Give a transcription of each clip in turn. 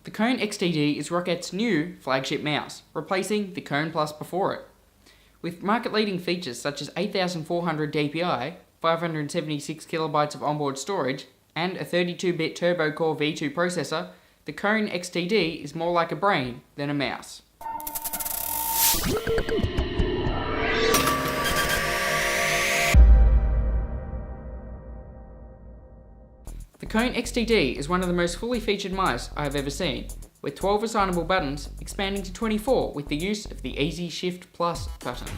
The Kone XTD is Roccat's new flagship mouse, replacing the Kone Plus before it. With market-leading features such as 8400 DPI, 576KB of onboard storage, and a 32-bit turbo-core V2 processor, the Kone XTD is more like a brain than a mouse. The Kone XTD is one of the most fully featured mice I have ever seen, with 12 assignable buttons expanding to 24 with the use of the Easy Shift Plus button.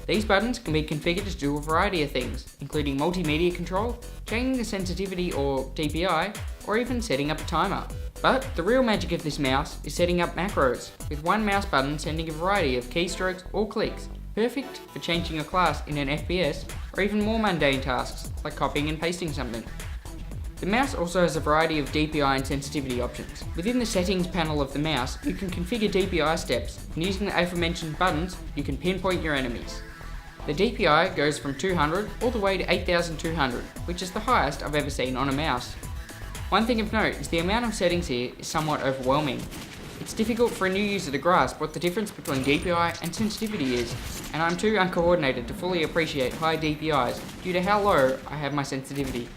These buttons can be configured to do a variety of things, including multimedia control, changing the sensitivity or DPI, or even setting up a timer. But the real magic of this mouse is setting up macros, with one mouse button sending a variety of keystrokes or clicks, perfect for changing a class in an FPS or even more mundane tasks like copying and pasting something. The mouse also has a variety of DPI and sensitivity options. Within the settings panel of the mouse, you can configure DPI steps, and using the aforementioned buttons, you can pinpoint your enemies. The DPI goes from 200 all the way to 8200, which is the highest I've ever seen on a mouse. One thing of note is the amount of settings here is somewhat overwhelming. It's difficult for a new user to grasp what the difference between DPI and sensitivity is, and I'm too uncoordinated to fully appreciate high DPIs due to how low I have my sensitivity.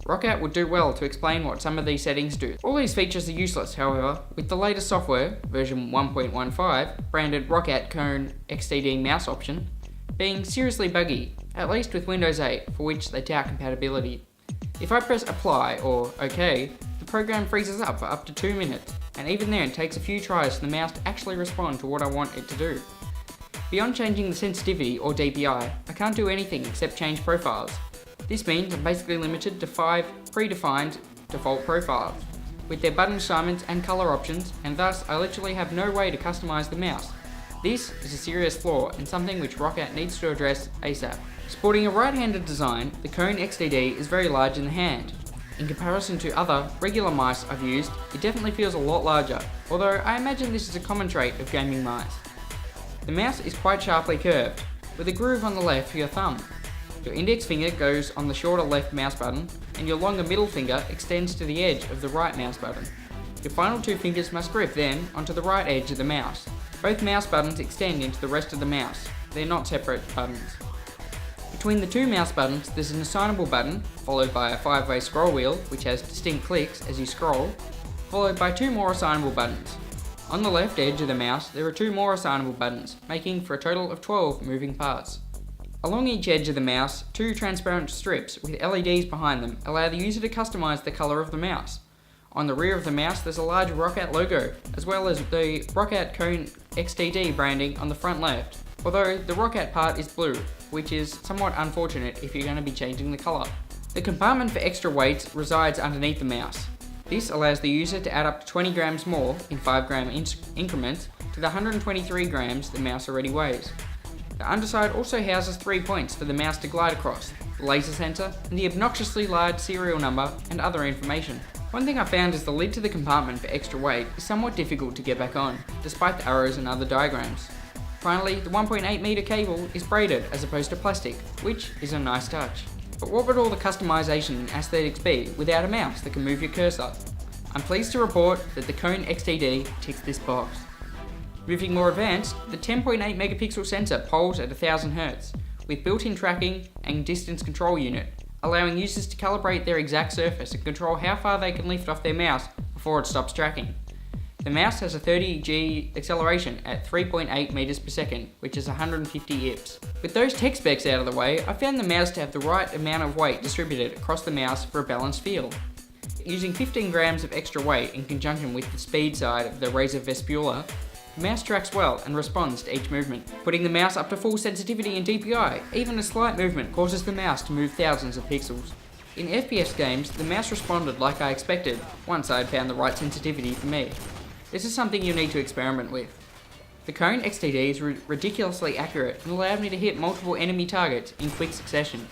Roccat would do well to explain what some of these settings do. All these features are useless, however, with the latest software, version 1.15, branded Roccat Kone XTD mouse option, being seriously buggy, at least with Windows 8, for which they tout compatibility. If I press apply or OK, the program freezes up for up to 2 minutes, and even then it takes a few tries for the mouse to actually respond to what I want it to do. Beyond changing the sensitivity or DPI, I can't do anything except change profiles. This means I'm basically limited to 5 predefined default profiles, with their button assignments and colour options, and thus I literally have no way to customise the mouse. This is a serious flaw and something which Roccat needs to address ASAP. Sporting a right-handed design, the Kone XTD is very large in the hand. In comparison to other regular mice I've used, it definitely feels a lot larger, although I imagine this is a common trait of gaming mice. The mouse is quite sharply curved, with a groove on the left for your thumb. Your index finger goes on the shorter left mouse button, and your longer middle finger extends to the edge of the right mouse button. Your final 2 fingers must grip then onto the right edge of the mouse. Both mouse buttons extend into the rest of the mouse. They're not separate buttons. Between the 2 mouse buttons, there's an assignable button, followed by a 5-way scroll wheel, which has distinct clicks as you scroll, followed by 2 more assignable buttons. On the left edge of the mouse, there are 2 more assignable buttons, making for a total of 12 moving parts. Along each edge of the mouse, 2 transparent strips with LEDs behind them allow the user to customise the colour of the mouse. On the rear of the mouse there's a large Roccat logo, as well as the Roccat Kone XTD branding on the front left, although the Roccat part is blue, which is somewhat unfortunate if you're going to be changing the colour. The compartment for extra weights resides underneath the mouse. This allows the user to add up to 20 grams more in 5 gram increments to the 123 grams the mouse already weighs. The underside also houses 3 points for the mouse to glide across, the laser sensor, and the obnoxiously large serial number and other information. One thing I found is the lid to the compartment for extra weight is somewhat difficult to get back on, despite the arrows and other diagrams. Finally, the 1.8 meter cable is braided as opposed to plastic, which is a nice touch. But what would all the customization and aesthetics be without a mouse that can move your cursor? I'm pleased to report that the Kone XTD ticks this box. Moving more advanced, the 10.8 megapixel sensor polls at 1000 Hz, with built-in tracking and distance control unit, allowing users to calibrate their exact surface and control how far they can lift off their mouse before it stops tracking. The mouse has a 30G acceleration at 3.8 meters per second, which is 150 IPS. With those tech specs out of the way, I found the mouse to have the right amount of weight distributed across the mouse for a balanced feel. Using 15 grams of extra weight in conjunction with the speed side of the Razor Vespula, the mouse tracks well and responds to each movement. Putting the mouse up to full sensitivity and DPI, even a slight movement causes the mouse to move thousands of pixels. In FPS games, the mouse responded like I expected, once I had found the right sensitivity for me. This is something you need to experiment with. The Kone XTD is ridiculously accurate and allowed me to hit multiple enemy targets in quick succession.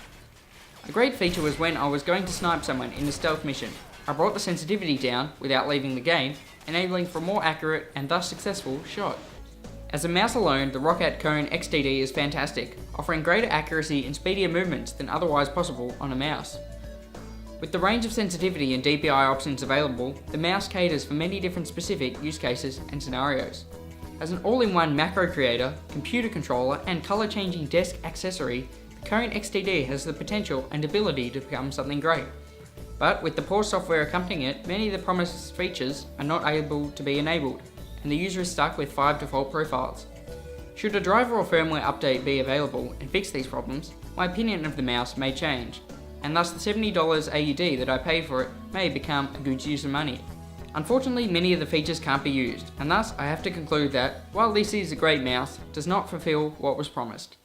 A great feature was when I was going to snipe someone in a stealth mission. I brought the sensitivity down without leaving the game, enabling for a more accurate and thus successful shot. As a mouse alone, the Roccat Kone XTD is fantastic, offering greater accuracy and speedier movements than otherwise possible on a mouse. With the range of sensitivity and DPI options available, the mouse caters for many different specific use cases and scenarios. As an all-in-one macro creator, computer controller, and color-changing desk accessory, the Kone XTD has the potential and ability to become something great. But with the poor software accompanying it, many of the promised features are not able to be enabled, and the user is stuck with 5 default profiles. Should a driver or firmware update be available and fix these problems, my opinion of the mouse may change, and thus the $70 AUD that I paid for it may become a good use of money. Unfortunately, many of the features can't be used, and thus I have to conclude that, while this is a great mouse, it does not fulfill what was promised.